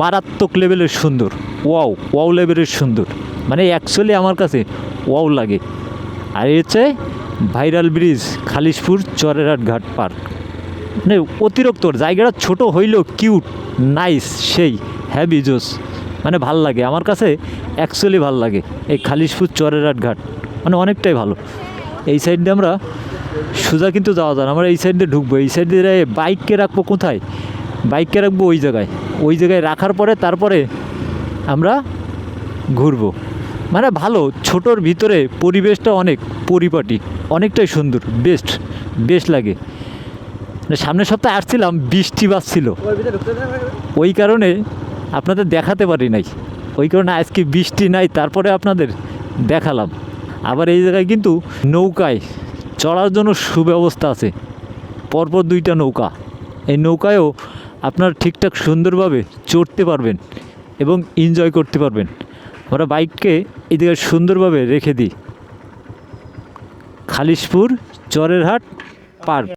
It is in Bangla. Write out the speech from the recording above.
মারাত্মক লেভেলের সুন্দর, ওয়াও লেভেলের সুন্দর, মানে অ্যাকচুয়ালি আমার কাছে ওয়াও লাগে। আর এই হচ্ছে ভাইরাল ব্রিজ খালিশপুর চরেরহাট ঘাট পার্ক। মানে অতিরিক্ত জায়গাটা ছোট হইলেও কিউট, নাইস, সেই হ্যাভি জোস, মানে ভাল লাগে আমার কাছে, অ্যাকচুয়ালি ভাল লাগে এই খালিশপুর চরেরহাট ঘাট, মানে অনেকটাই ভালো। এই সাইড দিয়ে আমরা সোজা কিন্তু যাওয়া যায় না, আমরা এই সাইড দিয়ে ঢুকবো। এই সাইড দিয়ে বাইককে রাখবো কোথায়? বাইককে রাখবো ওই জায়গায় রাখার পরে তারপরে আমরা ঘুরবো। মানে ভালো, ছোটোর ভিতরে পরিবেশটা অনেক পরিপাটি, অনেকটাই সুন্দর, বেস্ট লাগে। সামনের সপ্তাহে আসছিলাম, বৃষ্টি বাজছিল, ওই কারণে আপনাদের দেখাতে পারি নাই, ওই কারণে আজকে বৃষ্টি নাই, তারপরে আপনাদের দেখালাম। আবার এই জায়গায় কিন্তু নৌকায় চড়ার জন্য সুব্যবস্থা আছে, পরপর 2টা নৌকা। এই নৌকায়ও আপনার ঠিকঠাক সুন্দরভাবে চড়তে পারবেন এবং এনজয় করতে পারবেন। আমরা বাইককে এই জায়গায় সুন্দরভাবে রেখে দিই। খালিশপুর চরেরহাট পার্ক।